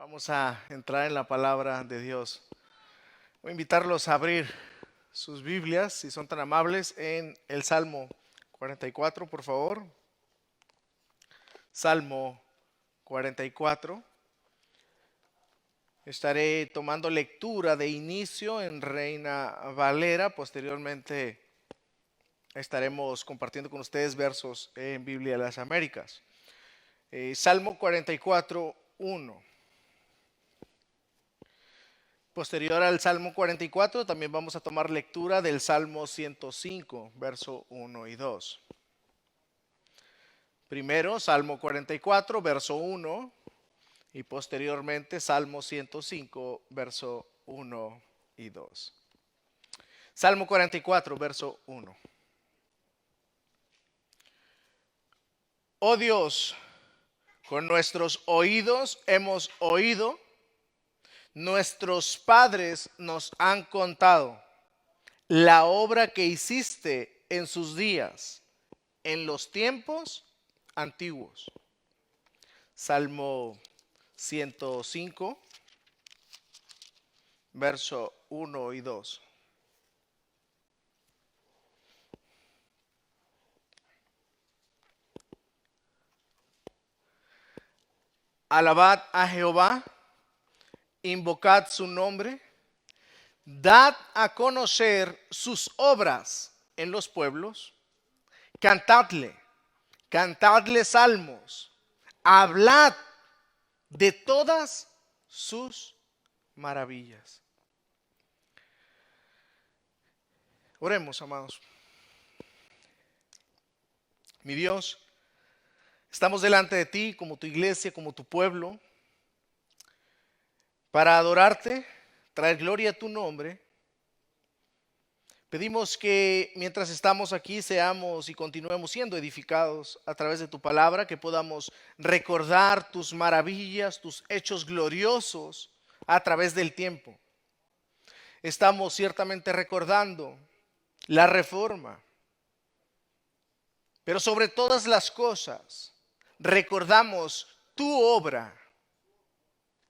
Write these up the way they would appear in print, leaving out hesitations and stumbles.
Vamos a entrar en la palabra de Dios. Voy a invitarlos a abrir sus Biblias, si son tan amables, en el Salmo 44, por favor. Salmo 44. Estaré tomando lectura de inicio en Reina Valera. Posteriormente estaremos compartiendo con ustedes versos en Biblia de las Américas. Salmo 44, 1. Posterior al Salmo 44, también vamos a tomar lectura del Salmo 105, verso 1 y 2. Primero, Salmo 44, verso 1, y posteriormente Salmo 105, verso 1 y 2. Salmo 44, verso 1. Oh Dios, con nuestros oídos hemos oído, nuestros padres nos han contado la obra que hiciste en sus días, en los tiempos antiguos. Salmo 105, verso 1 y 2. Alabad a Jehová, invocad su nombre, dad a conocer sus obras en los pueblos, cantadle salmos, hablad de todas sus maravillas. Oremos, amados. Mi Dios, estamos delante de ti como tu iglesia, como tu pueblo, para adorarte, traer gloria a tu nombre. Pedimos que mientras estamos aquí seamos y continuemos siendo edificados a través de tu palabra, que podamos recordar tus maravillas, tus hechos gloriosos a través del tiempo. Estamos ciertamente recordando la reforma, pero sobre todas las cosas recordamos tu obra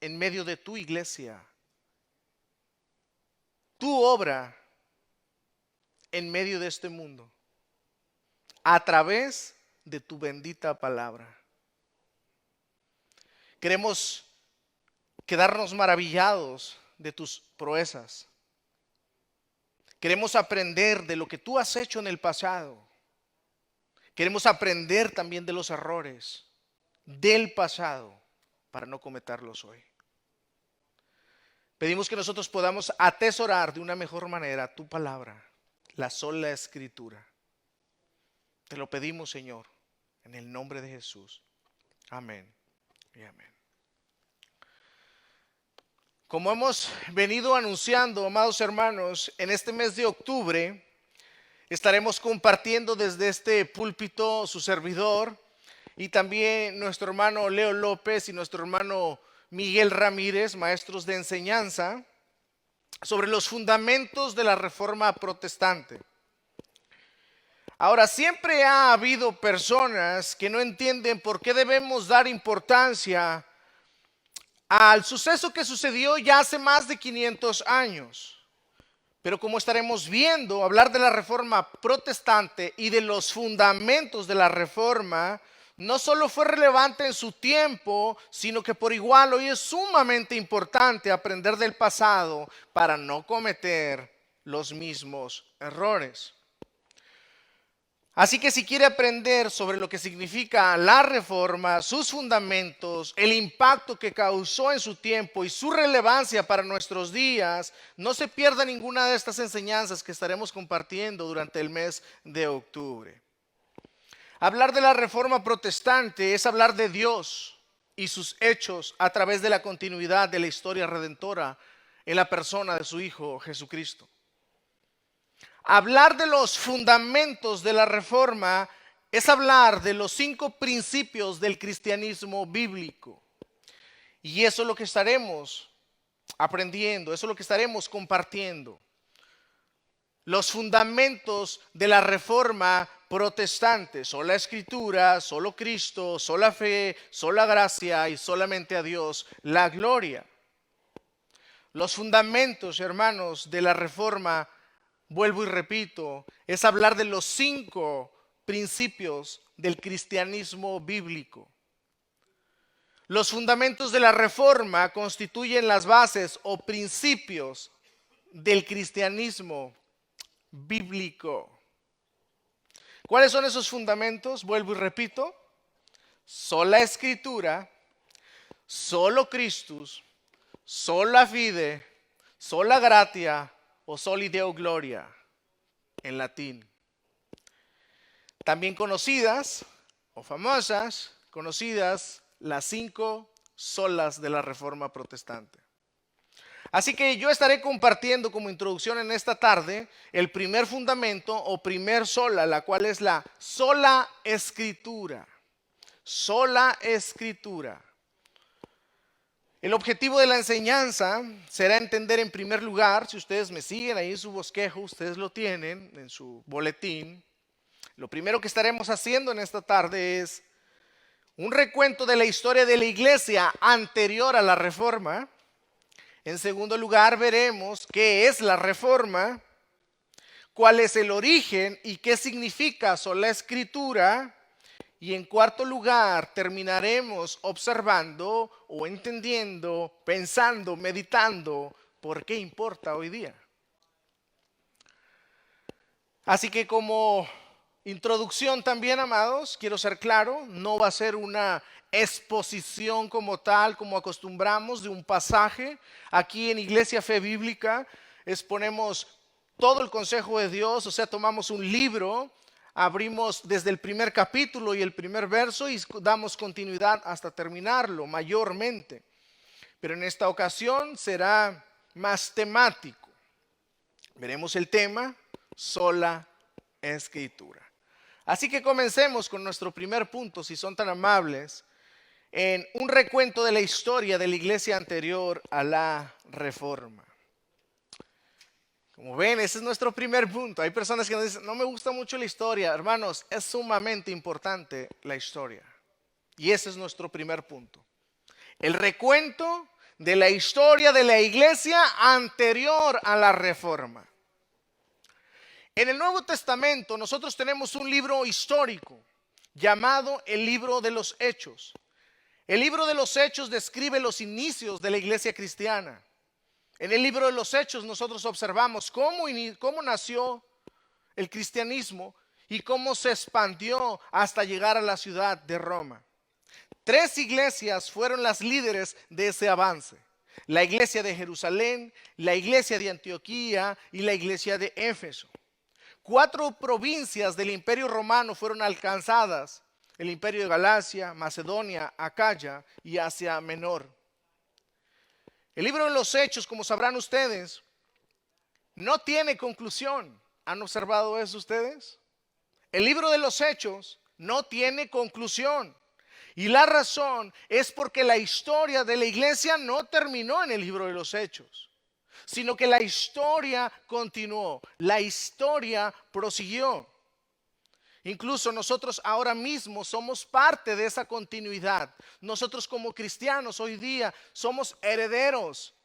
en medio de tu iglesia, tu obra en medio de este mundo, a través de tu bendita palabra. Queremos quedarnos maravillados de tus proezas. Queremos aprender de lo que tú has hecho en el pasado. Queremos aprender también de los errores del pasado para no cometerlos hoy. Pedimos que nosotros podamos atesorar de una mejor manera tu palabra, la sola escritura. Te lo pedimos, Señor, en el nombre de Jesús. Amén y amén. Como hemos venido anunciando, amados hermanos, en este mes de octubre estaremos compartiendo desde este púlpito su servidor y también nuestro hermano Leo López y nuestro hermano Miguel Ramírez, maestros de enseñanza, sobre los fundamentos de la Reforma Protestante. Ahora, siempre ha habido personas que no entienden por qué debemos dar importancia al suceso que sucedió ya hace más de 500 años. Pero como estaremos viendo, hablar de la Reforma Protestante y de los fundamentos de la Reforma no solo fue relevante en su tiempo, sino que por igual hoy es sumamente importante aprender del pasado para no cometer los mismos errores. Así que si quiere aprender sobre lo que significa la Reforma, sus fundamentos, el impacto que causó en su tiempo y su relevancia para nuestros días, no se pierda ninguna de estas enseñanzas que estaremos compartiendo durante el mes de octubre. Hablar de la Reforma Protestante es hablar de Dios y sus hechos a través de la continuidad de la historia redentora en la persona de su Hijo Jesucristo. Hablar de los fundamentos de la Reforma es hablar de los 5 principios del cristianismo bíblico. Y eso es lo que estaremos aprendiendo, eso es lo que estaremos compartiendo. Los fundamentos de la Reforma protestante: sola escritura, solo Cristo, sola fe, sola gracia y solamente a Dios la gloria. Los fundamentos, hermanos, de la Reforma, vuelvo y repito, es hablar de los 5 principios del cristianismo bíblico. Los fundamentos de la Reforma constituyen las bases o principios del cristianismo bíblico. ¿Cuáles son esos fundamentos? Vuelvo y repito: sola escritura, solo Christus, sola fide, sola gratia o soli Deo gloria en latín. También conocidas o famosas, conocidas las 5 solas de la Reforma protestante. Así que yo estaré compartiendo como introducción en esta tarde el primer fundamento o primer sola, la cual es la sola escritura. Sola escritura. El objetivo de la enseñanza será entender en primer lugar, si ustedes me siguen ahí en su bosquejo, ustedes lo tienen en su boletín. Lo primero que estaremos haciendo en esta tarde es un recuento de la historia de la iglesia anterior a la Reforma. En segundo lugar, veremos qué es la Reforma, cuál es el origen y qué significa sola escritura. Y en cuarto lugar, terminaremos observando o entendiendo, pensando, meditando por qué importa hoy día. Así que como introducción también, amados, quiero ser claro, no va a ser una exposición como tal, como acostumbramos, de un pasaje. Aquí en Iglesia Fe Bíblica exponemos todo el consejo de Dios, o sea, tomamos un libro, abrimos desde el primer capítulo y el primer verso y damos continuidad hasta terminarlo mayormente. Pero en esta ocasión será más temático. Veremos el tema: sola escritura. Así que comencemos con nuestro primer punto, si son tan amables, en un recuento de la historia de la iglesia anterior a la Reforma. Como ven, ese es nuestro primer punto. Hay personas que nos dicen: no me gusta mucho la historia. Hermanos, es sumamente importante la historia. Y ese es nuestro primer punto. El recuento de la historia de la iglesia anterior a la Reforma. En el Nuevo Testamento nosotros tenemos un libro histórico llamado el libro de los Hechos. El libro de los Hechos describe los inicios de la iglesia cristiana. En el libro de los Hechos nosotros observamos cómo nació el cristianismo y cómo se expandió hasta llegar a la ciudad de Roma. 3 iglesias fueron las líderes de ese avance: la iglesia de Jerusalén, la iglesia de Antioquía y la iglesia de Éfeso. 4 provincias del Imperio Romano fueron alcanzadas: el Imperio de Galacia, Macedonia, Acaya y Asia Menor. El libro de los Hechos, como sabrán ustedes, no tiene conclusión. ¿Han observado eso ustedes? El libro de los Hechos no tiene conclusión. Y la razón es porque la historia de la iglesia no terminó en el libro de los Hechos, sino que la historia continuó, la historia prosiguió. Incluso nosotros ahora mismo somos parte de esa continuidad. Nosotros como cristianos hoy día somos herederos,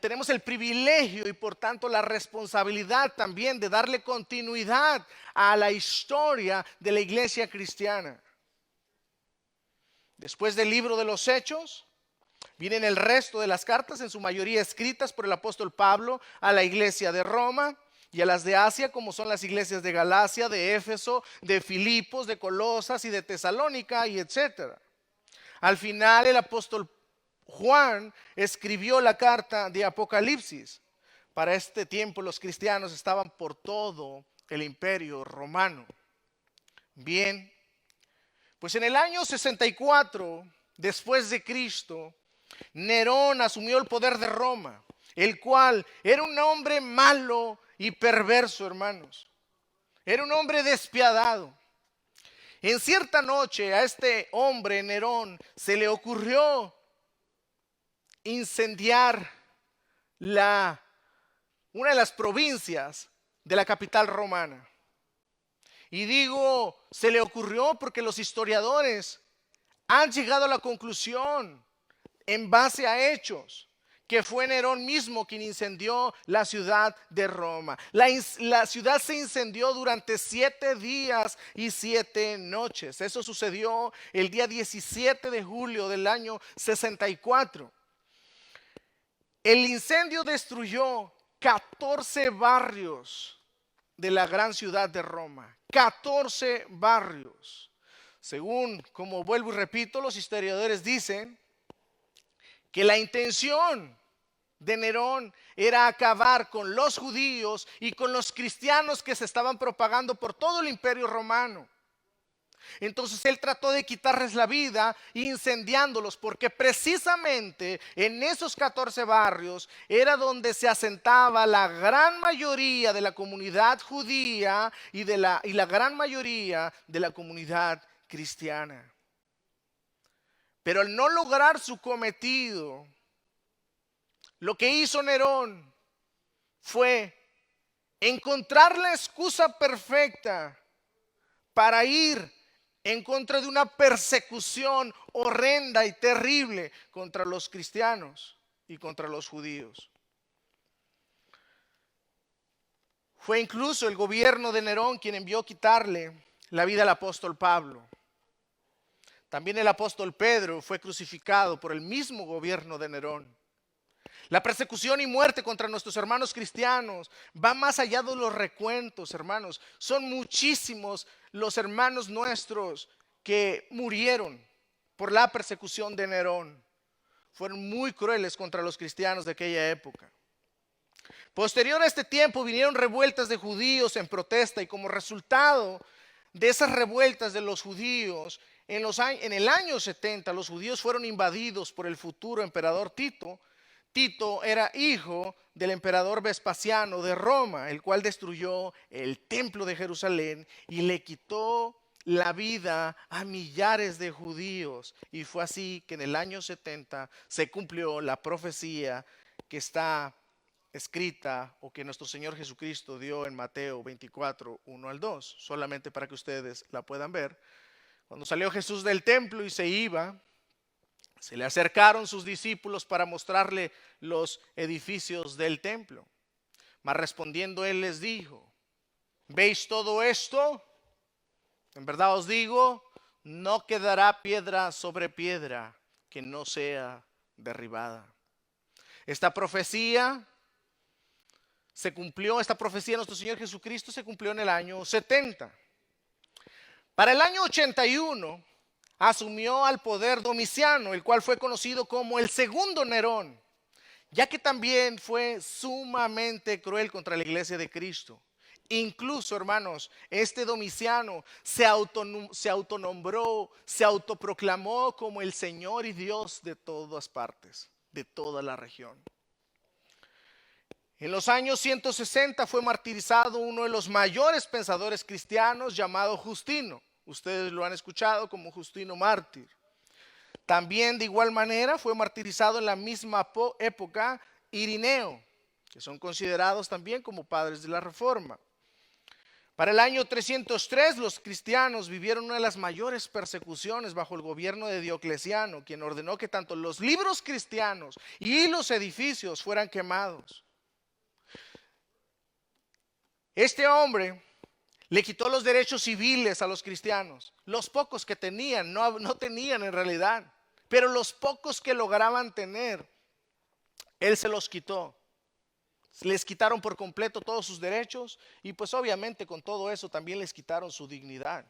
tenemos el privilegio y por tanto la responsabilidad también de darle continuidad a la historia de la iglesia cristiana. Después del libro de los Hechos vienen el resto de las cartas, en su mayoría escritas por el apóstol Pablo a la iglesia de Roma y a las de Asia, como son las iglesias de Galacia, de Éfeso, de Filipos, de Colosas y de Tesalónica y etcétera. Al final el apóstol Juan escribió la carta de Apocalipsis. Para este tiempo los cristianos estaban por todo el imperio romano. Bien, pues en el año 64 después de Cristo, Nerón asumió el poder de Roma, el cual era un hombre malo y perverso, hermanos. Era un hombre despiadado. En cierta noche a este hombre, Nerón, se le ocurrió incendiar una de las provincias de la capital romana. Y digo, se le ocurrió porque los historiadores han llegado a la conclusión, en base a hechos, que fue Nerón mismo quien incendió la ciudad de Roma. La ciudad se incendió durante 7 días y 7 noches. Eso sucedió el día 17 de julio del año 64. El incendio destruyó 14 barrios de la gran ciudad de Roma. 14 barrios. Según, como vuelvo y repito, los historiadores dicen que la intención de Nerón era acabar con los judíos y con los cristianos que se estaban propagando por todo el imperio romano. Entonces él trató de quitarles la vida incendiándolos, porque precisamente en esos 14 barrios era donde se asentaba la gran mayoría de la comunidad judía y la gran mayoría de la comunidad cristiana. Pero al no lograr su cometido, lo que hizo Nerón fue encontrar la excusa perfecta para ir en contra de una persecución horrenda y terrible contra los cristianos y contra los judíos. Fue incluso el gobierno de Nerón quien envió quitarle la vida al apóstol Pablo. También el apóstol Pedro fue crucificado por el mismo gobierno de Nerón. La persecución y muerte contra nuestros hermanos cristianos va más allá de los recuentos, hermanos. Son muchísimos los hermanos nuestros que murieron por la persecución de Nerón. Fueron muy crueles contra los cristianos de aquella época. Posterior a este tiempo vinieron revueltas de judíos en protesta, y como resultado de esas revueltas de los judíos, en el año 70 los judíos fueron invadidos por el futuro emperador Tito. Tito era hijo del emperador Vespasiano de Roma, el cual destruyó el templo de Jerusalén y le quitó la vida a millares de judíos. Y fue así que en el año 70 se cumplió la profecía que está escrita, o que nuestro Señor Jesucristo dio en Mateo 24, 1 al 2, solamente para que ustedes la puedan ver. Cuando salió Jesús del templo y se iba, se le acercaron sus discípulos para mostrarle los edificios del templo. Mas respondiendo él les dijo: ¿veis todo esto? En verdad os digo, no quedará piedra sobre piedra que no sea derribada. Esta profecía se cumplió, esta profecía de nuestro Señor Jesucristo se cumplió en el año 70. Para el año 81 asumió al poder Domiciano, el cual fue conocido como el segundo Nerón, ya que también fue sumamente cruel contra la iglesia de Cristo. Incluso, hermanos, este Domiciano se autonombró, se autoproclamó como el Señor y Dios de todas partes, de toda la región. En los años 160 fue martirizado uno de los mayores pensadores cristianos, llamado Justino. Ustedes lo han escuchado como Justino mártir. También de igual manera fue martirizado en la misma época Irineo, que son considerados también como padres de la Reforma. Para el año 303 los cristianos vivieron una de las mayores persecuciones bajo el gobierno de Diocleciano, quien ordenó que tanto los libros cristianos y los edificios fueran quemados. Este hombre le quitó los derechos civiles a los cristianos. Los pocos que tenían, no tenían en realidad, pero los pocos que lograban tener, él se los quitó. Les quitaron por completo todos sus derechos, y pues obviamente con todo eso también les quitaron su dignidad.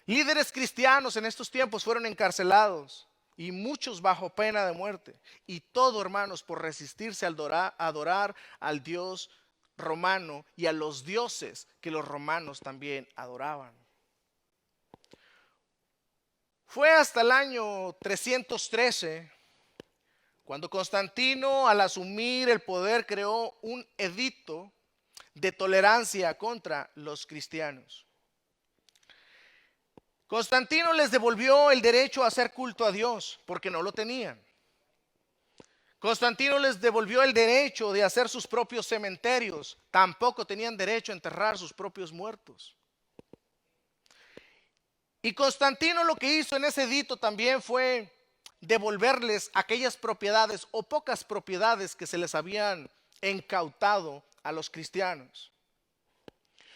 Líderes cristianos en estos tiempos fueron encarcelados, y muchos bajo pena de muerte. Y todo, hermanos, por resistirse a adorar al Dios romano y a los dioses que los romanos también adoraban. Fue hasta el año 313 cuando Constantino, al asumir el poder, creó un edicto de tolerancia contra los cristianos. Constantino les devolvió el derecho a hacer culto a Dios porque no lo tenían. Constantino les devolvió el derecho de hacer sus propios cementerios. Tampoco tenían derecho a enterrar sus propios muertos. Y Constantino lo que hizo en ese edicto también fue devolverles aquellas propiedades o pocas propiedades que se les habían incautado a los cristianos.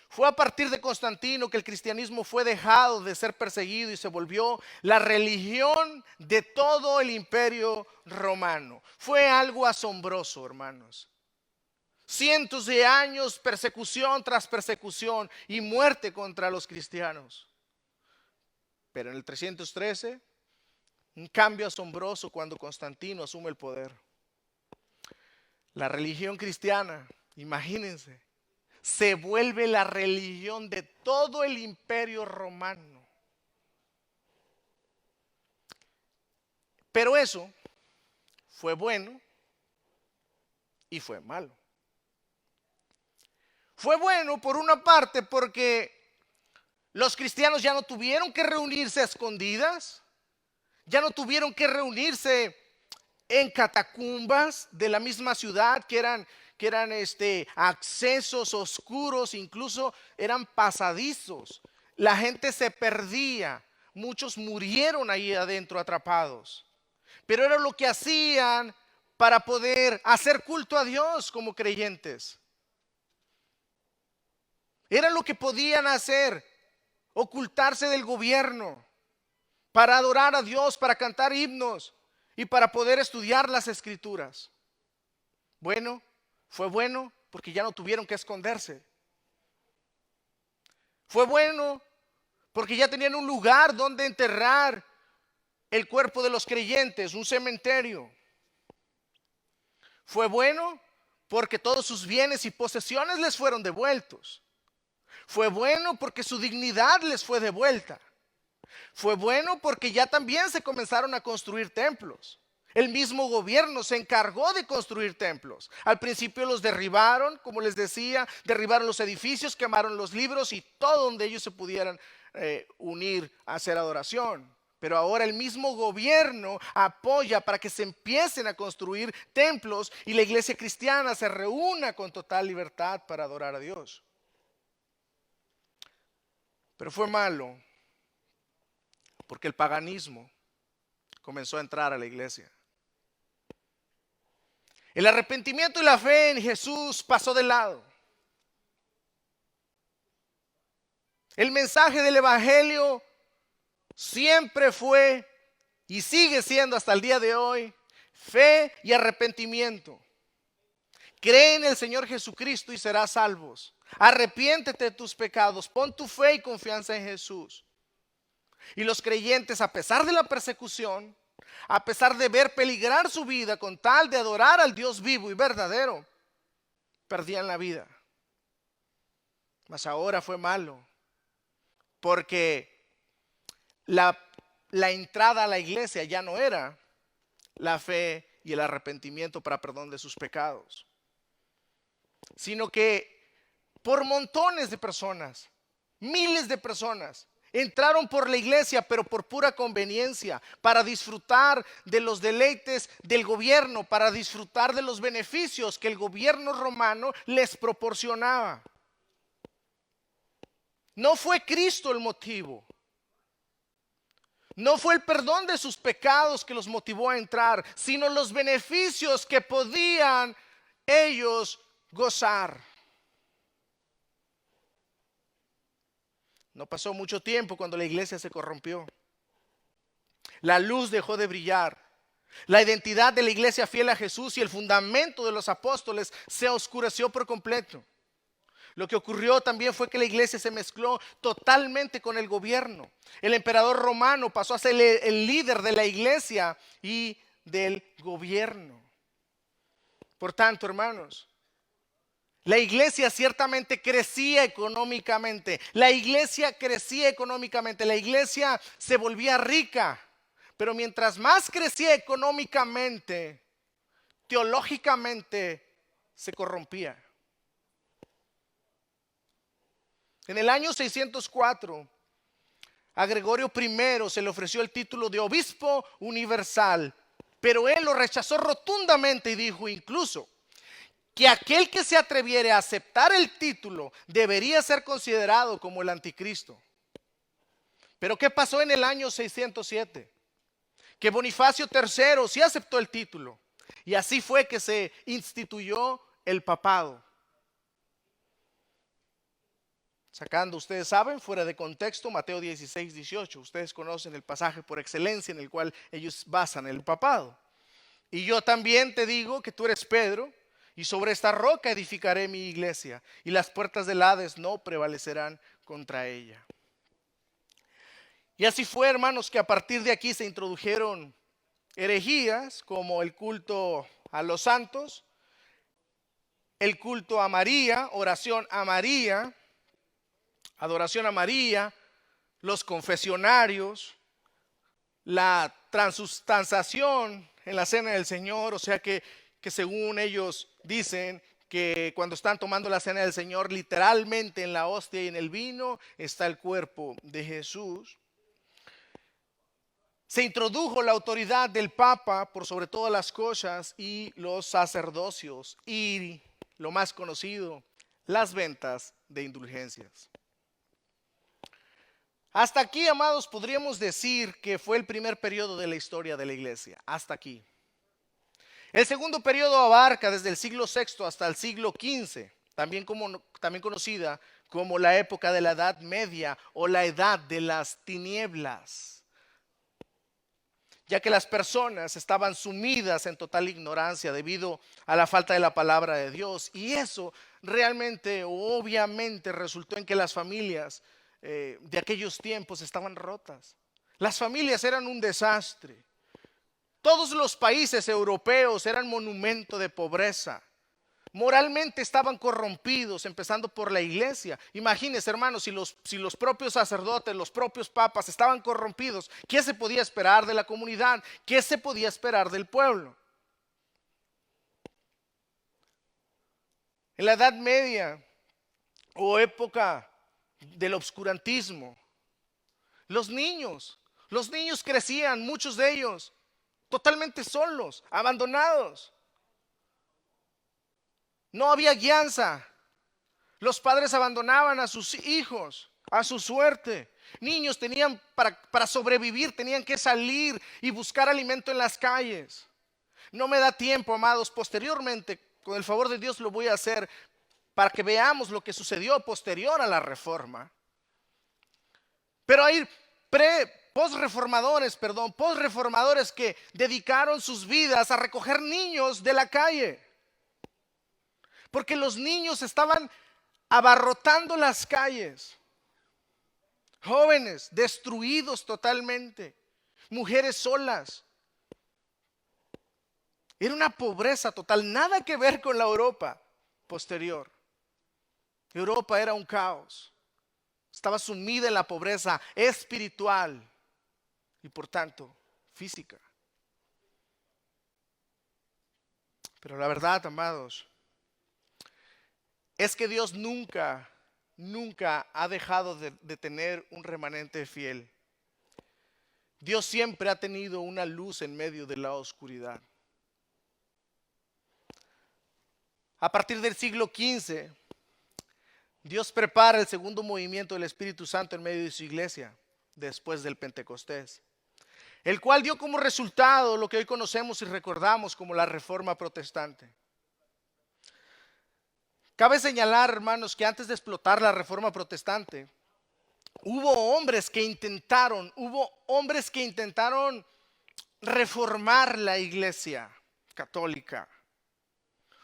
Fue a partir de Constantino que el cristianismo fue dejado de ser perseguido y se volvió la religión de todo el imperio romano. Fue algo asombroso, hermanos. Cientos de años, persecución tras persecución y muerte contra los cristianos. Pero en el 313, un cambio asombroso cuando Constantino asume el poder. La religión cristiana, imagínense, se vuelve la religión de todo el imperio romano. Pero eso fue bueno y fue malo. Fue bueno por una parte porque los cristianos ya no tuvieron que reunirse a escondidas, ya no tuvieron que reunirse en catacumbas de la misma ciudad que eran accesos oscuros, incluso eran pasadizos. La gente se perdía, muchos murieron ahí adentro atrapados. Pero era lo que hacían para poder hacer culto a Dios como creyentes. Era lo que podían hacer, ocultarse del gobierno, para adorar a Dios, para cantar himnos y para poder estudiar las escrituras. Bueno, fue bueno porque ya no tuvieron que esconderse. Fue bueno porque ya tenían un lugar donde enterrar el cuerpo de los creyentes, un cementerio. Fue bueno porque todos sus bienes y posesiones les fueron devueltos. Fue bueno porque su dignidad les fue devuelta. Fue bueno porque ya también se comenzaron a construir templos. El mismo gobierno se encargó de construir templos. Al principio los derribaron, como les decía, derribaron los edificios, quemaron los libros y todo donde ellos se pudieran unir a hacer adoración. Pero ahora el mismo gobierno apoya para que se empiecen a construir templos y la iglesia cristiana se reúna con total libertad para adorar a Dios. Pero fue malo porque el paganismo comenzó a entrar a la iglesia. El arrepentimiento y la fe en Jesús pasó de lado. El mensaje del evangelio siempre fue y sigue siendo hasta el día de hoy fe y arrepentimiento. Cree en el Señor Jesucristo y serás salvos. Arrepiéntete de tus pecados, pon tu fe y confianza en Jesús. Y los creyentes, a pesar de la persecución, a pesar de ver peligrar su vida con tal de adorar al Dios vivo y verdadero, perdían la vida. Mas ahora fue malo, porque la entrada a la iglesia ya no era la fe y el arrepentimiento para perdón de sus pecados, sino que por montones de personas, miles de personas, entraron por la iglesia, pero por pura conveniencia, para disfrutar de los deleites del gobierno, para disfrutar de los beneficios que el gobierno romano les proporcionaba. No fue Cristo el motivo. No fue el perdón de sus pecados que los motivó a entrar, sino los beneficios que podían ellos gozar. No pasó mucho tiempo cuando la iglesia se corrompió. La luz dejó de brillar. La identidad de la iglesia fiel a Jesús y el fundamento de los apóstoles se oscureció por completo. Lo que ocurrió también fue que la iglesia se mezcló totalmente con el gobierno. El emperador romano pasó a ser el líder de la iglesia y del gobierno. Por tanto, hermanos, la iglesia ciertamente crecía económicamente. La iglesia crecía económicamente. La iglesia se volvía rica. Pero mientras más crecía económicamente, teológicamente se corrompía. En el año 604, a Gregorio I se le ofreció el título de obispo universal, pero él lo rechazó rotundamente y dijo incluso que aquel que se atreviere a aceptar el título debería ser considerado como el anticristo. Pero ¿qué pasó en el año 607? Que Bonifacio III sí aceptó el título. Y así fue que se instituyó el papado. Sacando, ustedes saben, fuera de contexto, Mateo 16, 18. Ustedes conocen el pasaje por excelencia en el cual ellos basan el papado. Y yo también te digo que tú eres Pedro, y sobre esta roca edificaré mi iglesia, y las puertas del Hades no prevalecerán contra ella. Y así fue, hermanos, que a partir de aquí se introdujeron herejías como el culto a los santos, el culto a María, oración a María, adoración a María, los confesionarios, la transustanciación en la cena del Señor, o sea que según ellos dicen que cuando están tomando la cena del Señor, literalmente en la hostia y en el vino está el cuerpo de Jesús. Se introdujo la autoridad del Papa por sobre todas las cosas y los sacerdocios y lo más conocido, las ventas de indulgencias. Hasta aquí, amados, podríamos decir que fue el primer periodo de la historia de la iglesia. Hasta aquí. El segundo periodo abarca desde el siglo VI hasta el siglo XV, también conocida como la época de la Edad Media o la Edad de las Tinieblas, ya que las personas estaban sumidas en total ignorancia debido a la falta de la palabra de Dios. Y eso realmente, obviamente, resultó en que las familias de aquellos tiempos estaban rotas. Las familias eran un desastre. Todos los países europeos eran monumento de pobreza. Moralmente estaban corrompidos, empezando por la iglesia. Imagínense, hermanos, si los propios sacerdotes, los propios papas estaban corrompidos, ¿qué se podía esperar de la comunidad? ¿Qué se podía esperar del pueblo? En la Edad Media o época del obscurantismo, los niños crecían, muchos de ellos, totalmente solos, abandonados. No había guianza. Los padres abandonaban a sus hijos a su suerte. Niños tenían para sobrevivir, tenían que salir y buscar alimento en las calles. No me da tiempo, amados. Posteriormente, con el favor de Dios, lo voy a hacer para que veamos lo que sucedió posterior a la reforma. Pero hay postreformadores que dedicaron sus vidas a recoger niños de la calle. Porque los niños estaban abarrotando las calles. Jóvenes destruidos totalmente. Mujeres solas. Era una pobreza total. Nada que ver con la Europa posterior. Europa era un caos. Estaba sumida en la pobreza espiritual y por tanto física. Pero la verdad, amados, es que Dios nunca ha dejado de tener un remanente fiel. Dios siempre ha tenido una luz en medio de la oscuridad. A partir del siglo XV, Dios prepara el segundo movimiento del Espíritu Santo en medio de su iglesia, después del Pentecostés, el cual dio como resultado lo que hoy conocemos y recordamos como la Reforma Protestante. Cabe señalar, hermanos, que antes de explotar la Reforma Protestante, hubo hombres que intentaron reformar la iglesia católica.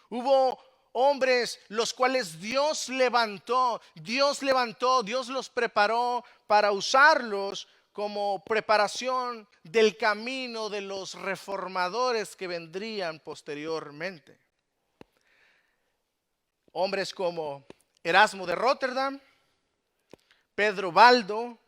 Hubo hombres los cuales Dios levantó, Dios los preparó para usarlos como preparación del camino de los reformadores que vendrían posteriormente. Hombres como Erasmo de Rotterdam, Pedro Baldo,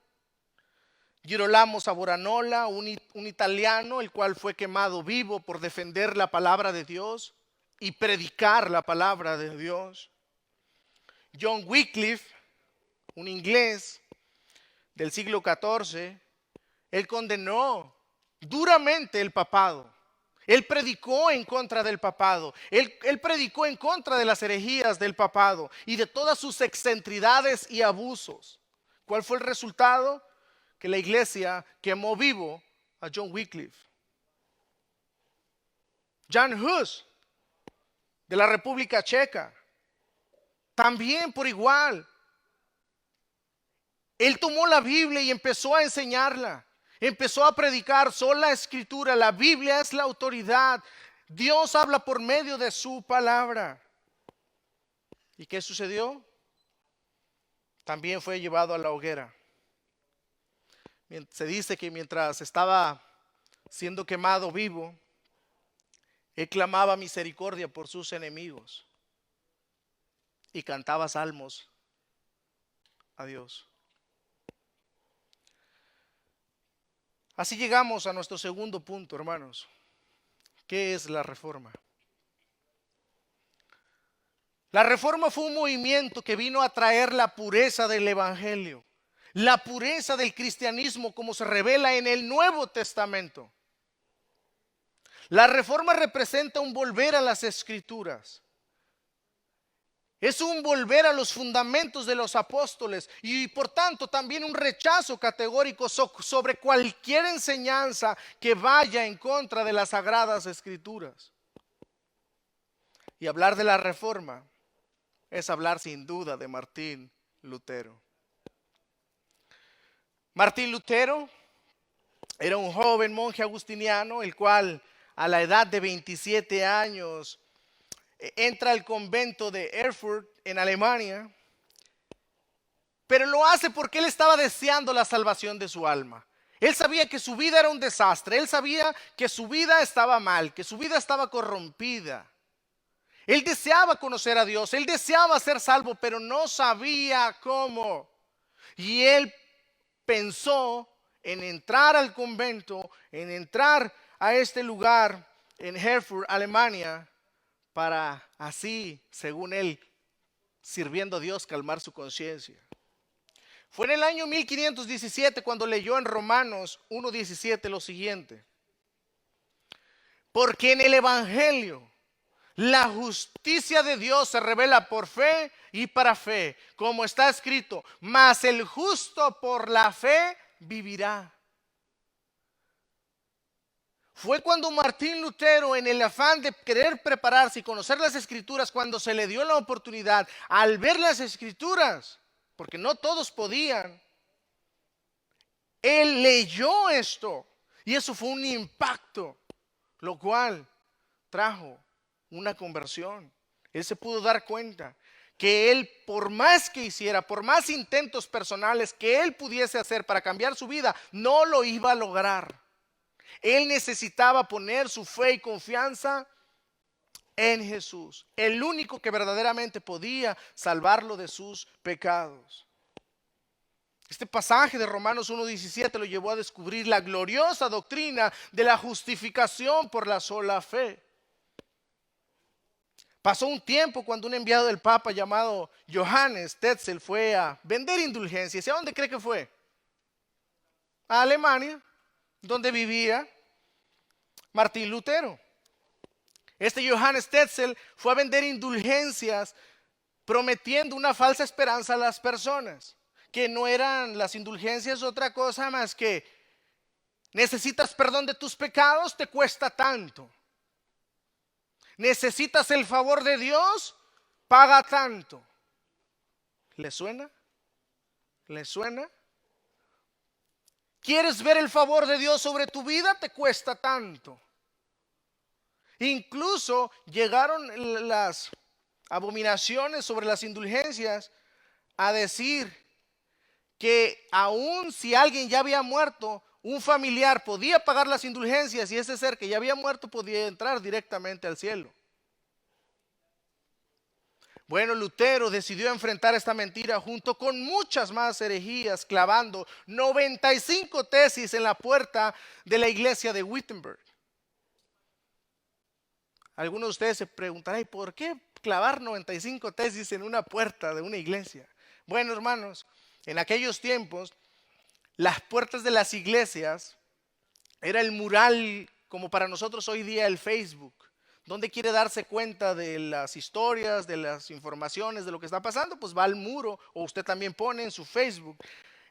Girolamo Savonarola, un italiano el cual fue quemado vivo por defender la palabra de Dios y predicar la palabra de Dios. John Wycliffe, un inglés del siglo XIV, él condenó duramente el papado. Él predicó en contra del papado. Él predicó en contra de las herejías del papado y de todas sus excentridades y abusos. ¿Cuál fue el resultado? que la iglesia quemó vivo a John Wycliffe. Jan Hus, de la República Checa, también por igual. Él tomó la Biblia y empezó a enseñarla. Empezó a predicar sola escritura. La Biblia es la autoridad. Dios habla por medio de su palabra. ¿Y qué sucedió? También fue llevado a la hoguera. Se dice que mientras estaba siendo quemado vivo, él clamaba misericordia por sus enemigos y cantaba salmos a Dios. Así llegamos a nuestro segundo punto, hermanos. ¿Qué es la reforma? La reforma fue un movimiento que vino a traer la pureza del evangelio, la pureza del cristianismo como se revela en el Nuevo Testamento. La reforma representa un volver a las escrituras. Es un volver a los fundamentos de los apóstoles y por tanto también un rechazo categórico sobre cualquier enseñanza que vaya en contra de las sagradas escrituras. Y hablar de la reforma es hablar sin duda de Martín Lutero. Martín Lutero era un joven monje agustiniano, el cual a la edad de 27 años entra al convento de Erfurt en Alemania, pero lo hace porque él estaba deseando la salvación de su alma. Él sabía que su vida era un desastre, él sabía que su vida estaba mal, que su vida estaba corrompida. Él deseaba conocer a Dios, él deseaba ser salvo, pero no sabía cómo. Y él pensó en entrar al convento, en entrar a este lugar en Erfurt, Alemania, para así, según él, sirviendo a Dios, calmar su conciencia. Fue en el año 1517 cuando leyó en Romanos 1:17 lo siguiente: porque en el evangelio la justicia de Dios se revela por fe y para fe, como está escrito, mas el justo por la fe vivirá. Fue cuando Martín Lutero, en el afán de querer prepararse y conocer las escrituras, cuando se le dio la oportunidad, al ver las escrituras, porque no todos podían, él leyó esto y eso fue un impacto, lo cual trajo una conversión. Él se pudo dar cuenta que él, por más que hiciera, por más intentos personales que él pudiese hacer para cambiar su vida, no lo iba a lograr. Él necesitaba poner su fe y confianza en Jesús, el único que verdaderamente podía salvarlo de sus pecados. Este pasaje de Romanos 1:17 lo llevó a descubrir la gloriosa doctrina de la justificación por la sola fe. Pasó un tiempo cuando un enviado del Papa llamado Johannes Tetzel fue a vender indulgencias. ¿Y a dónde cree que fue? A Alemania, donde vivía Martín Lutero. Este Johannes Tetzel fue a vender indulgencias prometiendo una falsa esperanza a las personas, que no eran las indulgencias otra cosa más que necesitas perdón de tus pecados, te cuesta tanto. Necesitas el favor de Dios, paga tanto. ¿Le suena? ¿Le suena? ¿Quieres ver el favor de Dios sobre tu vida? Te cuesta tanto. Incluso llegaron las abominaciones sobre las indulgencias a decir que aun si alguien ya había muerto, un familiar podía pagar las indulgencias y ese ser que ya había muerto podía entrar directamente al cielo. Bueno, Lutero decidió enfrentar esta mentira junto con muchas más herejías, clavando 95 tesis en la puerta de la iglesia de Wittenberg. Algunos de ustedes se preguntarán, ¿y por qué clavar 95 tesis en una puerta de una iglesia? Bueno, hermanos, en aquellos tiempos, las puertas de las iglesias era el mural, como para nosotros hoy día el Facebook, donde quiere darse cuenta de las historias, de las informaciones, de lo que está pasando, pues va al muro, o usted también pone en su Facebook.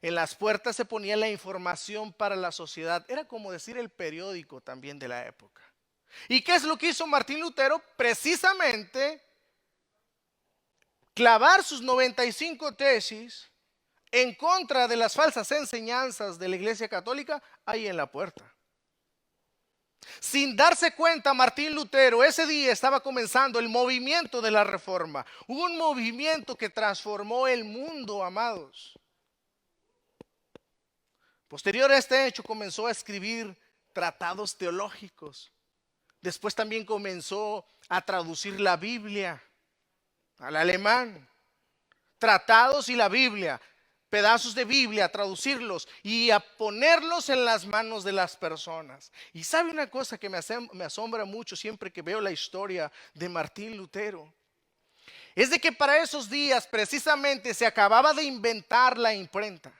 En las puertas se ponía la información para la sociedad. Era como decir el periódico también de la época. ¿Y qué es lo que hizo Martín Lutero? Precisamente clavar sus 95 tesis en contra de las falsas enseñanzas de la Iglesia Católica ahí en la puerta. Sin darse cuenta, Martín Lutero ese día estaba comenzando el movimiento de la Reforma, un movimiento que transformó el mundo, amados. Posterior a este hecho comenzó a escribir tratados teológicos. Después también comenzó a traducir la Biblia al alemán. Tratados y la Biblia, pedazos de Biblia, a traducirlos y a ponerlos en las manos de las personas. Y sabe una cosa que me asombra mucho siempre que veo la historia de Martín Lutero. Es de que para esos días precisamente se acababa de inventar la imprenta.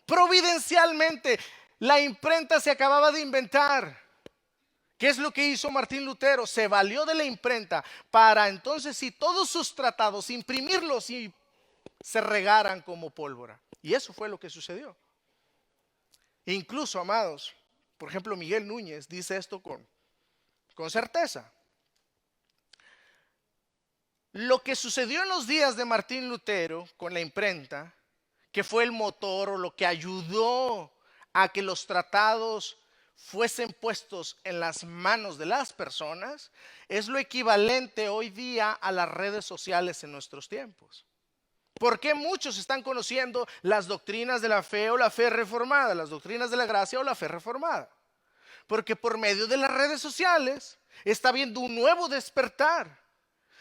Providencialmente, la imprenta se acababa de inventar. ¿Qué es lo que hizo Martín Lutero? Se valió de la imprenta para entonces, si todos sus tratados, imprimirlos y se regaran como pólvora. Y eso fue lo que sucedió. Incluso, amados, por ejemplo, Miguel Núñez dice esto con certeza. Lo que sucedió en los días de Martín Lutero con la imprenta, que fue el motor o lo que ayudó a que los tratados fuesen puestos en las manos de las personas, es lo equivalente hoy día a las redes sociales en nuestros tiempos. ¿Por qué muchos están conociendo las doctrinas de la fe o la fe reformada, las doctrinas de la gracia o la fe reformada? Porque por medio de las redes sociales está habiendo un nuevo despertar.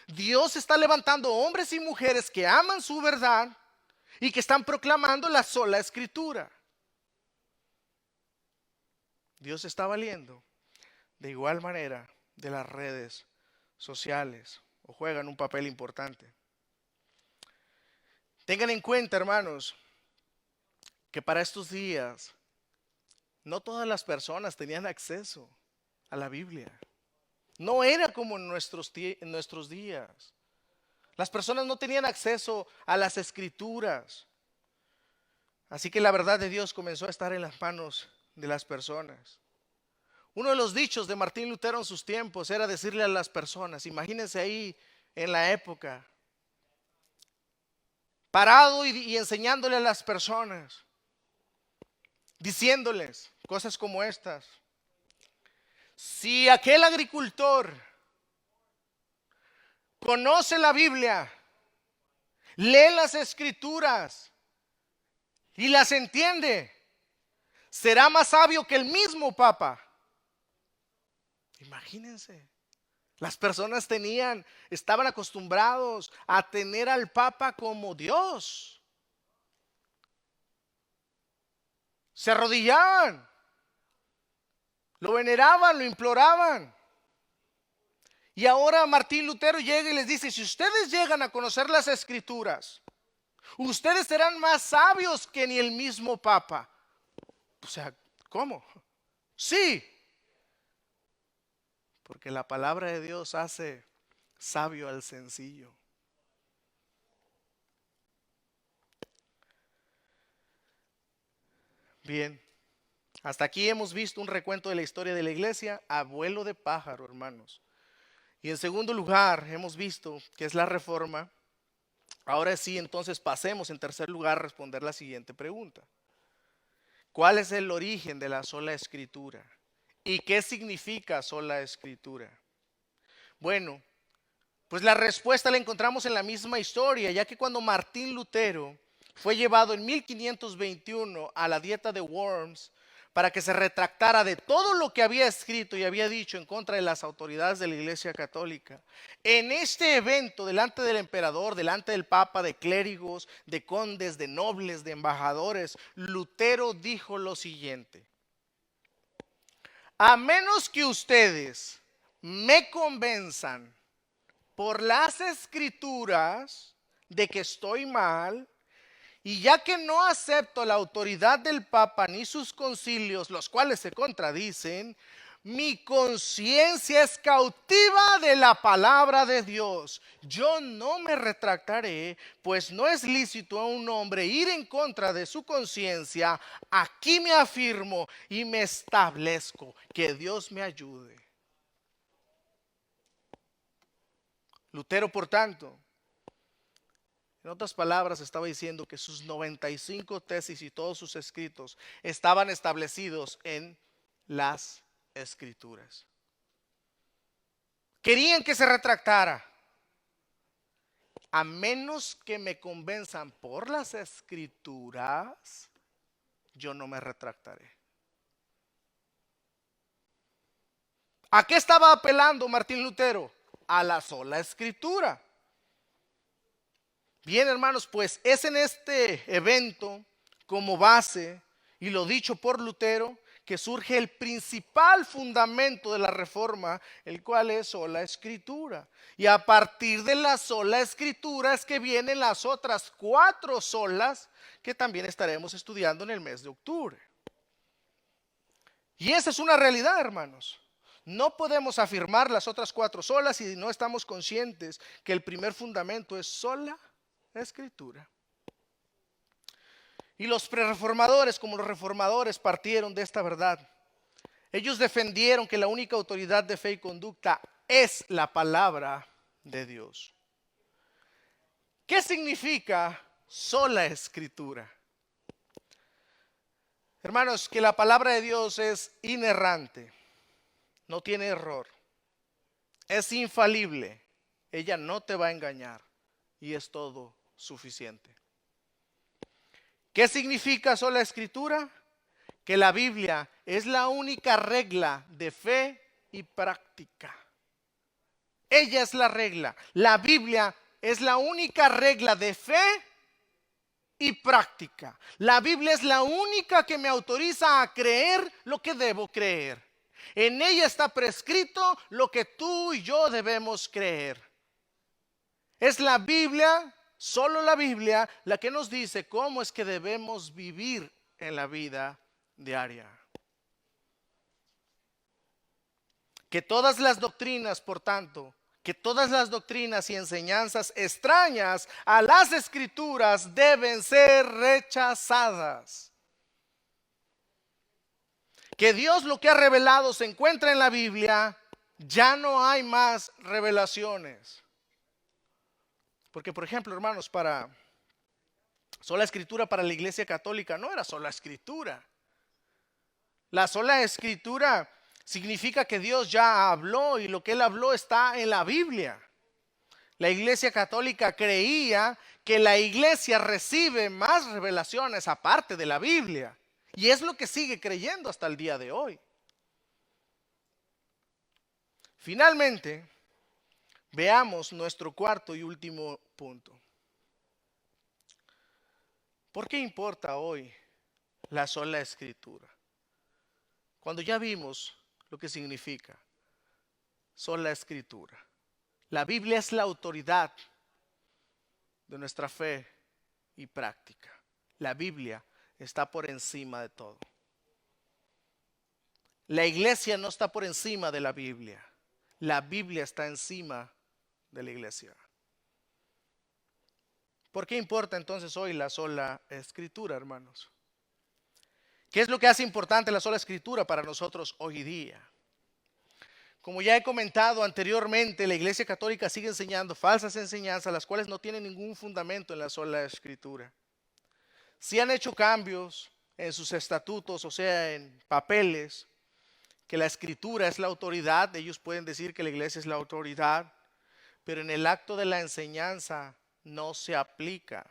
Dios está levantando hombres y mujeres que aman su verdad y que están proclamando la sola escritura. Dios está valiendo de igual manera de las redes sociales o juegan un papel importante. Tengan en cuenta, hermanos, que para estos días no todas las personas tenían acceso a la Biblia. No era como en nuestros días. Las personas no tenían acceso a las escrituras. Así que la verdad de Dios comenzó a estar en las manos de las personas. Uno de los dichos de Martín Lutero en sus tiempos era decirle a las personas, imagínense ahí en la época, parado y enseñándole a las personas, diciéndoles cosas como estas. Si aquel agricultor conoce la Biblia, lee las escrituras y las entiende, será más sabio que el mismo Papa. Imagínense, las personas estaban acostumbrados a tener al Papa como Dios. Se arrodillaban, lo veneraban, lo imploraban. Y ahora Martín Lutero llega y les dice, si ustedes llegan a conocer las escrituras, ustedes serán más sabios que ni el mismo Papa. O sea, ¿cómo? Sí, porque la palabra de Dios hace sabio al sencillo. Bien, hasta aquí hemos visto un recuento de la historia de la iglesia a vuelo de pájaro, hermanos. Y en segundo lugar, hemos visto que es la reforma. Ahora sí, entonces pasemos en tercer lugar a responder la siguiente pregunta. ¿Cuál es el origen de la sola escritura? ¿Y qué significa sola escritura? Bueno, pues la respuesta la encontramos en la misma historia, ya que cuando Martín Lutero fue llevado en 1521 a la dieta de Worms para que se retractara de todo lo que había escrito y había dicho en contra de las autoridades de la Iglesia Católica. En este evento, delante del emperador, delante del papa, de clérigos, de condes, de nobles, de embajadores, Lutero dijo lo siguiente: a menos que ustedes me convenzan por las escrituras de que estoy mal, y ya que no acepto la autoridad del Papa ni sus concilios, los cuales se contradicen, Mi conciencia es cautiva de la palabra de Dios. Yo no me retractaré, pues no es lícito a un hombre ir en contra de su conciencia. Aquí me afirmo y me establezco. Que Dios me ayude. Lutero, por tanto, en otras palabras, estaba diciendo que sus 95 tesis y todos sus escritos estaban establecidos en las Escrituras. Querían que se retractara. A menos que me convenzan por las Escrituras, yo no me retractaré. ¿A qué estaba apelando Martín Lutero? A la sola Escritura. Bien, hermanos, pues es en este evento como base, y lo dicho por Lutero, que surge el principal fundamento de la reforma, el cual es sola Escritura. Y a partir de la sola Escritura es que vienen las otras 4 solas que también estaremos estudiando en el mes de octubre. Y esa es una realidad, hermanos. No podemos afirmar las otras 4 solas si no estamos conscientes que el primer fundamento es sola Escritura. Y los prerreformadores, como los reformadores, partieron de esta verdad. Ellos defendieron que la única autoridad de fe y conducta es la palabra de Dios. ¿Qué significa sola Escritura? Hermanos, que la palabra de Dios es inerrante, no tiene error, es infalible, ella no te va a engañar y es todo suficiente. ¿Qué significa sola Escritura? Que la Biblia es la única regla de fe y práctica. Ella es la regla. La Biblia es la única regla de fe y práctica. La Biblia es la única que me autoriza a creer lo que debo creer. En ella está prescrito lo que tú y yo debemos creer. Es la Biblia, solo la Biblia, la que nos dice cómo es que debemos vivir en la vida diaria. Que todas las doctrinas, por tanto, que todas las doctrinas y enseñanzas extrañas a las Escrituras deben ser rechazadas. Que Dios lo que ha revelado se encuentra en la Biblia, ya no hay más revelaciones. Porque, por ejemplo, hermanos, para sola Escritura para la Iglesia Católica no era sola Escritura. La sola Escritura significa que Dios ya habló y lo que Él habló está en la Biblia. La Iglesia Católica creía que la Iglesia recibe más revelaciones aparte de la Biblia. Y es lo que sigue creyendo hasta el día de hoy. Finalmente, veamos nuestro cuarto y último punto. ¿Por qué importa hoy la sola Escritura? Cuando ya vimos lo que significa sola Escritura. La Biblia es la autoridad de nuestra fe y práctica. La Biblia está por encima de todo. La iglesia no está por encima de la Biblia. La Biblia está encima de la iglesia. ¿Por qué importa entonces hoy la sola Escritura, hermanos? ¿Qué es lo que hace importante la sola Escritura para nosotros hoy día? Como ya he comentado anteriormente, la Iglesia Católica sigue enseñando falsas enseñanzas, las cuales no tienen ningún fundamento en la sola Escritura. Si han hecho cambios en sus estatutos, o sea, en papeles, que la Escritura es la autoridad, ellos pueden decir que la Iglesia es la autoridad, pero en el acto de la enseñanza no se aplica.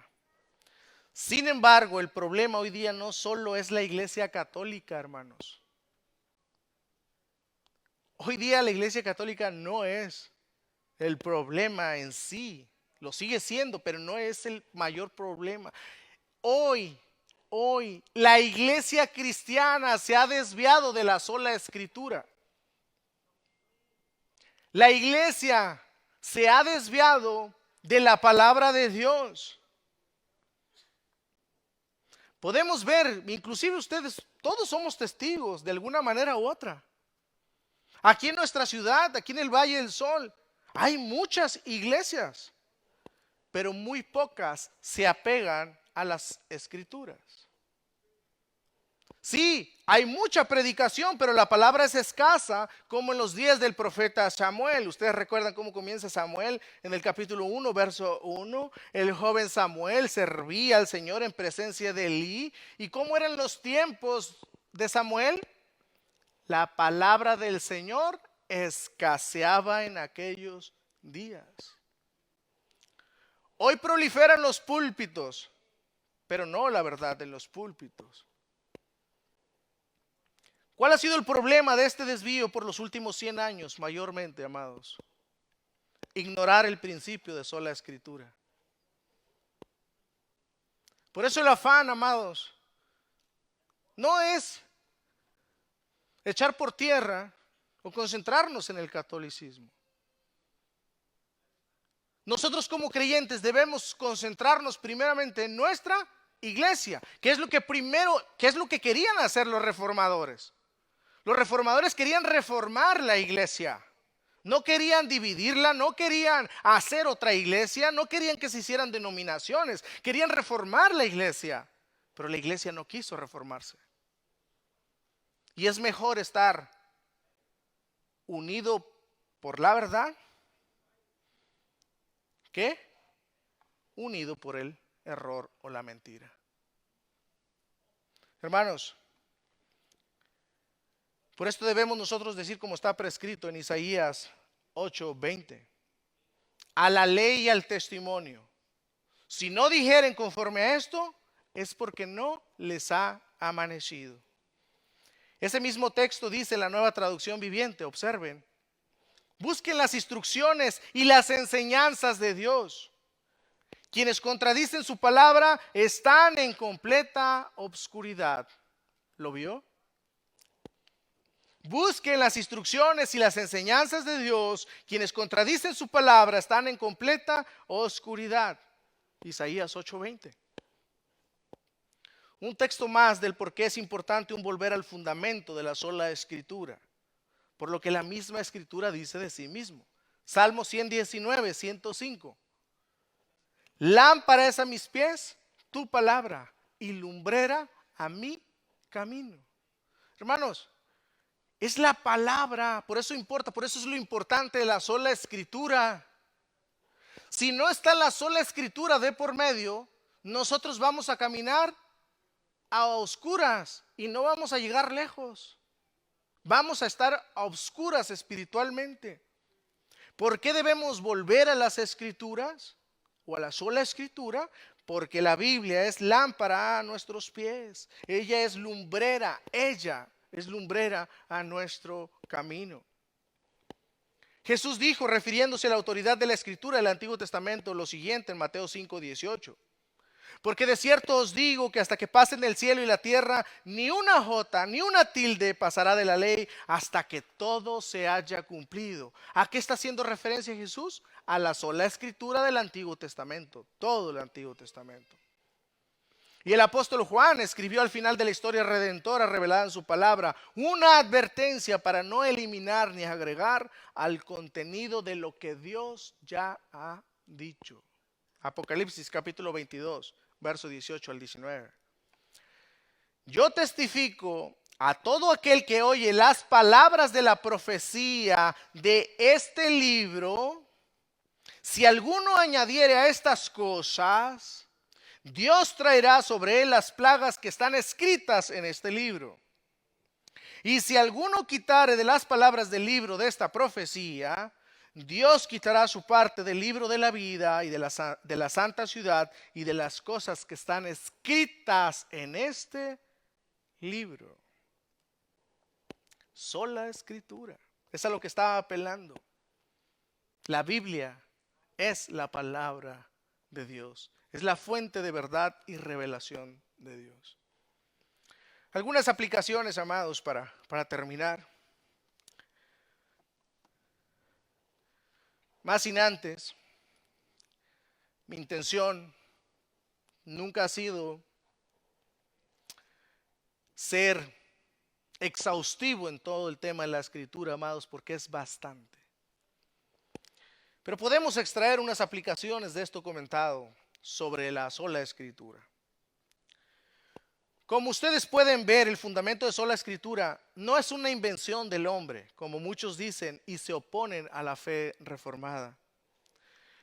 Sin embargo, el problema hoy día no solo es la Iglesia Católica, hermanos. Hoy día la Iglesia Católica no es el problema en sí. Lo sigue siendo, pero no es el mayor problema. Hoy, la Iglesia cristiana se ha desviado de la sola Escritura. La Iglesia se ha desviado de la palabra de Dios. Podemos ver, inclusive ustedes, todos somos testigos de alguna manera u otra. Aquí en nuestra ciudad, aquí en el Valle del Sol, hay muchas iglesias, pero muy pocas se apegan a las escrituras. Sí, hay mucha predicación, pero la palabra es escasa, como en los días del profeta Samuel. Ustedes recuerdan cómo comienza Samuel en el capítulo 1, verso 1. El joven Samuel servía al Señor en presencia de Elí. ¿Y cómo eran los tiempos de Samuel? La palabra del Señor escaseaba en aquellos días. Hoy proliferan los púlpitos, pero no la verdad en los púlpitos. ¿Cuál ha sido el problema de este desvío por los últimos 100 años mayormente, amados? Ignorar el principio de sola escritura. Por eso el afán, amados, no es echar por tierra o concentrarnos en el catolicismo. Nosotros como creyentes debemos concentrarnos primeramente en nuestra iglesia, que es lo que querían hacer los reformadores. Los reformadores querían reformar la iglesia. No querían dividirla, no querían hacer otra iglesia, no querían que se hicieran denominaciones, querían reformar la iglesia. Pero la iglesia no quiso reformarse. Y es mejor estar unido por la verdad que unido por el error o la mentira. Hermanos, por esto debemos nosotros decir, como está prescrito en Isaías 8:20, a la ley y al testimonio. Si no dijeren conforme a esto, es porque no les ha amanecido. Ese mismo texto dice en la Nueva Traducción Viviente, observen, busquen las instrucciones y las enseñanzas de Dios. Quienes contradicen su palabra están en completa obscuridad. ¿Lo vio? Busquen las instrucciones y las enseñanzas de Dios. Quienes contradicen su palabra están en completa oscuridad. Isaías 8:20. Un texto más del por qué es importante un volver al fundamento de la sola escritura. Por lo que la misma escritura dice de sí mismo. Salmo 119, 105. Lámpara es a mis pies tu palabra y lumbrera a mi camino. Hermanos, es la palabra, por eso importa, por eso es lo importante de la sola escritura. Si no está la sola escritura de por medio, nosotros vamos a caminar a oscuras y no vamos a llegar lejos. Vamos a estar a oscuras espiritualmente. ¿Por qué debemos volver a las escrituras o a la sola escritura? Porque la Biblia es lámpara a nuestros pies. Ella es lumbrera a nuestro camino. Jesús dijo, refiriéndose a la autoridad de la escritura del Antiguo Testamento, lo siguiente en Mateo 5:18. Porque de cierto os digo que hasta que pasen el cielo y la tierra, ni una jota, ni una tilde pasará de la ley hasta que todo se haya cumplido. ¿A qué está haciendo referencia Jesús? A la sola escritura del Antiguo Testamento, todo el Antiguo Testamento. Y el apóstol Juan escribió al final de la historia redentora revelada en su palabra una advertencia para no eliminar ni agregar al contenido de lo que Dios ya ha dicho. Apocalipsis capítulo 22, verso 18 al 19. Yo testifico a todo aquel que oye las palabras de la profecía de este libro, si alguno añadiere a estas cosas, Dios traerá sobre él las plagas que están escritas en este libro. Y si alguno quitare de las palabras del libro de esta profecía, Dios quitará su parte del libro de la vida y de la santa ciudad y de las cosas que están escritas en este libro. Sola escritura. Es a lo que estaba apelando. La Biblia es la palabra de Dios. Es la fuente de verdad y revelación de Dios. Algunas aplicaciones, amados, para terminar. Más sin antes, mi intención nunca ha sido ser exhaustivo en todo el tema de la escritura, amados, porque es bastante. Pero podemos extraer unas aplicaciones de esto comentado sobre la sola escritura. Como ustedes pueden ver, el fundamento de sola escritura no es una invención del hombre, como muchos dicen y se oponen a la fe reformada.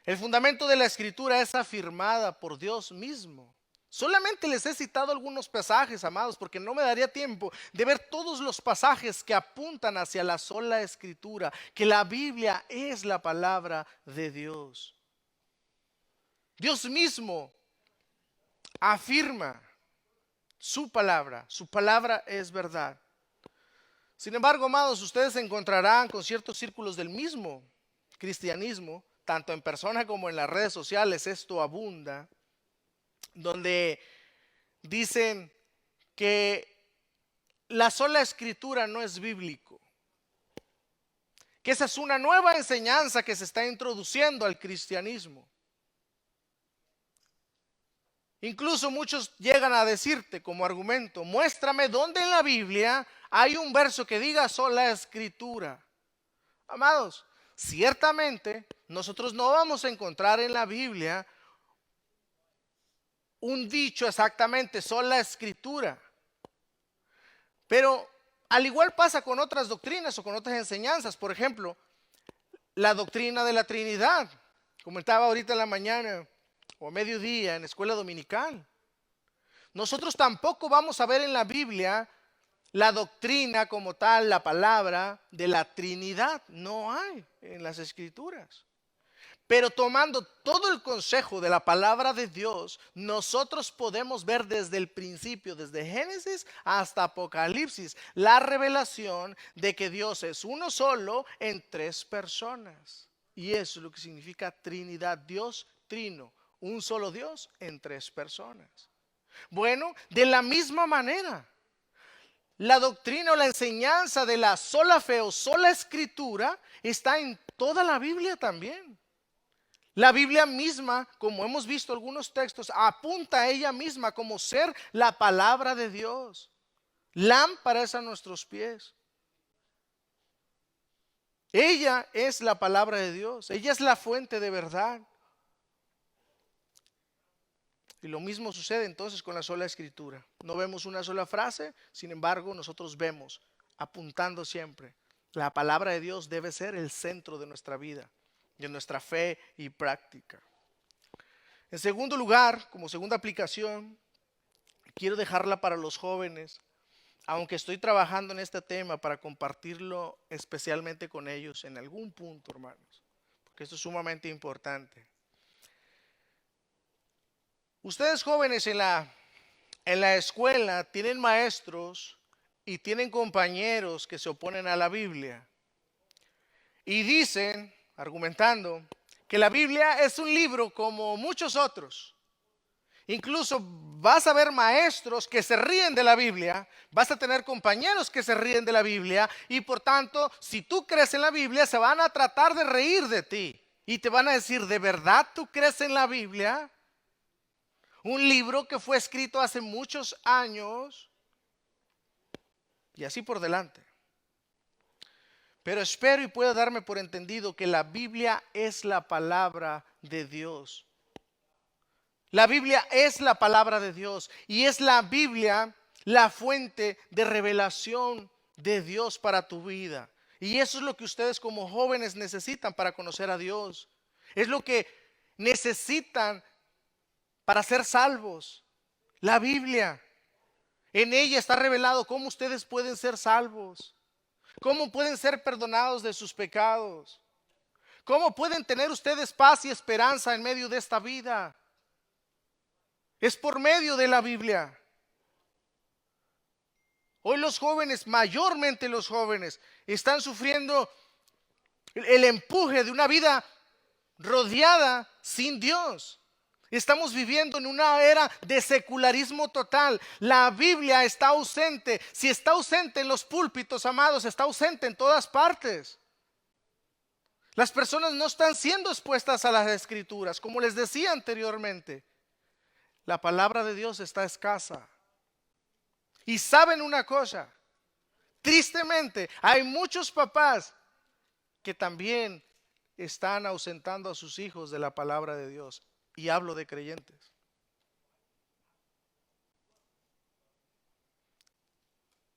El fundamento de la escritura es afirmada por Dios mismo. Solamente les he citado algunos pasajes, amados, porque no me daría tiempo de ver todos los pasajes que apuntan hacia la sola escritura, que la Biblia es la palabra de Dios. Dios mismo afirma su palabra es verdad. Sin embargo, amados, ustedes se encontrarán con ciertos círculos del mismo cristianismo, tanto en persona como en las redes sociales, esto abunda, donde dicen que la sola escritura no es bíblico, que esa es una nueva enseñanza que se está introduciendo al cristianismo. Incluso muchos llegan a decirte como argumento: muéstrame dónde en la Biblia hay un verso que diga sola escritura. Amados, ciertamente nosotros no vamos a encontrar en la Biblia un dicho exactamente sola escritura. Pero al igual pasa con otras doctrinas o con otras enseñanzas. Por ejemplo, la doctrina de la Trinidad. Comentaba ahorita en la mañana o a mediodía en escuela dominical. Nosotros tampoco vamos a ver en la Biblia la doctrina como tal, la palabra de la Trinidad. No hay en las Escrituras. Pero tomando todo el consejo de la palabra de Dios, nosotros podemos ver desde el principio, desde Génesis hasta Apocalipsis, la revelación de que Dios es uno solo en tres personas. Y eso es lo que significa Trinidad, Dios trino, un solo Dios en tres personas. Bueno, de la misma manera, la doctrina o la enseñanza de la sola fe o sola escritura está en toda la Biblia también. La Biblia misma, como hemos visto algunos textos, apunta a ella misma como ser la palabra de Dios. Lámpara es a nuestros pies. Ella es la palabra de Dios. Ella es la fuente de verdad. Y lo mismo sucede entonces con la sola escritura. No vemos una sola frase, sin embargo, nosotros vemos, apuntando siempre, la palabra de Dios debe ser el centro de nuestra vida, de nuestra fe y práctica. En segundo lugar, como segunda aplicación, quiero dejarla para los jóvenes, aunque estoy trabajando en este tema para compartirlo especialmente con ellos en algún punto, hermanos, porque esto es sumamente importante. Ustedes jóvenes en la escuela tienen maestros y tienen compañeros que se oponen a la Biblia y dicen, argumentando, que la Biblia es un libro como muchos otros. Incluso vas a ver maestros que se ríen de la Biblia, vas a tener compañeros que se ríen de la Biblia y por tanto, si tú crees en la Biblia, se van a tratar de reír de ti y te van a decir: ¿de verdad tú crees en la Biblia? Un libro que fue escrito hace muchos años y así por delante. Pero espero y puedo darme por entendido que la Biblia es la palabra de Dios. La Biblia es la palabra de Dios y es la Biblia la fuente de revelación de Dios para tu vida. Y eso es lo que ustedes como jóvenes necesitan para conocer a Dios. Es lo que necesitan para ser salvos. La Biblia. En ella está revelado cómo ustedes pueden ser salvos. Cómo pueden ser perdonados de sus pecados. Cómo pueden tener ustedes paz y esperanza en medio de esta vida. Es por medio de la Biblia. Hoy los jóvenes, mayormente los jóvenes, están sufriendo el empuje de una vida rodeada sin Dios. Estamos viviendo en una era de secularismo total. La Biblia está ausente. Si está ausente en los púlpitos, amados, está ausente en todas partes. Las personas no están siendo expuestas a las Escrituras. Como les decía anteriormente, la palabra de Dios está escasa. Y saben una cosa, Tristemente, hay muchos papás que también están ausentando a sus hijos de la palabra de Dios. Y hablo de creyentes.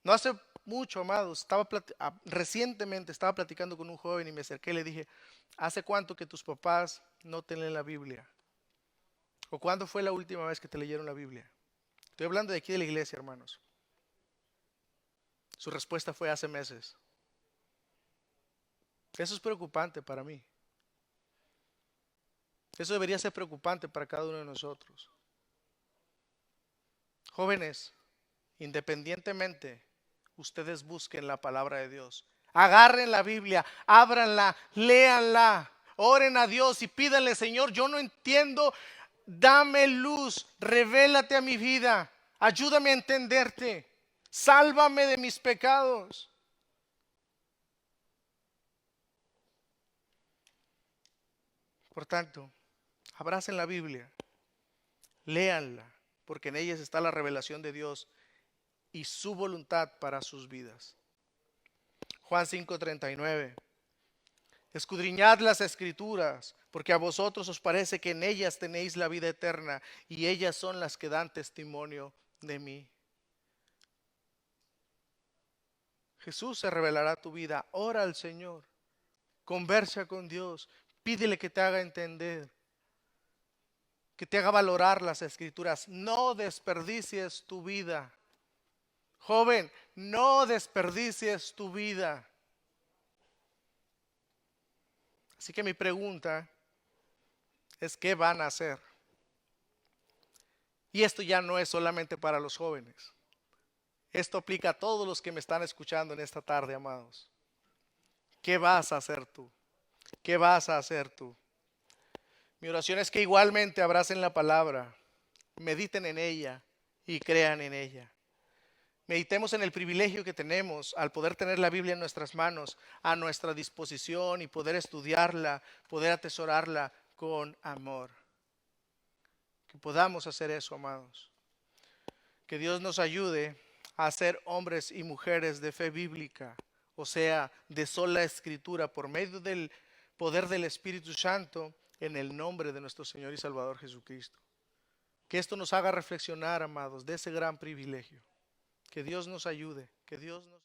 No hace mucho, amados, recientemente estaba platicando con un joven y me acerqué y le dije, ¿hace cuánto que tus papás no te leen la Biblia? ¿O cuándo fue la última vez que te leyeron la Biblia? Estoy hablando de aquí de la iglesia, hermanos. Su respuesta fue hace meses. Eso es preocupante para mí. Eso debería ser preocupante para cada uno de nosotros. Jóvenes, independientemente, ustedes busquen la palabra de Dios. Agarren la Biblia, ábranla, léanla, oren a Dios y pídanle, Señor, yo no entiendo, dame luz, revélate a mi vida, ayúdame a entenderte, sálvame de mis pecados. Por tanto, abracen la Biblia, léanla, porque en ellas está la revelación de Dios y su voluntad para sus vidas. Juan 5:39. Escudriñad las escrituras, porque a vosotros os parece que en ellas tenéis la vida eterna, y ellas son las que dan testimonio de mí. Jesús se revelará a tu vida. Ora al Señor, conversa con Dios, pídele que te haga entender, que te haga valorar las escrituras. No desperdicies tu vida. Joven, no desperdicies tu vida. Así que mi pregunta es, ¿qué van a hacer? Y esto ya no es solamente para los jóvenes. Esto aplica a todos los que me están escuchando en esta tarde, amados. ¿Qué vas a hacer tú? ¿Qué vas a hacer tú? Mi oración es que igualmente abracen la palabra, mediten en ella y crean en ella. Meditemos en el privilegio que tenemos al poder tener la Biblia en nuestras manos, a nuestra disposición y poder estudiarla, poder atesorarla con amor. Que podamos hacer eso, amados. Que Dios nos ayude a ser hombres y mujeres de fe bíblica, o sea, de sola escritura, por medio del poder del Espíritu Santo, en el nombre de nuestro Señor y Salvador Jesucristo. Que esto nos haga reflexionar, amados, de ese gran privilegio. Que Dios nos ayude, que Dios nos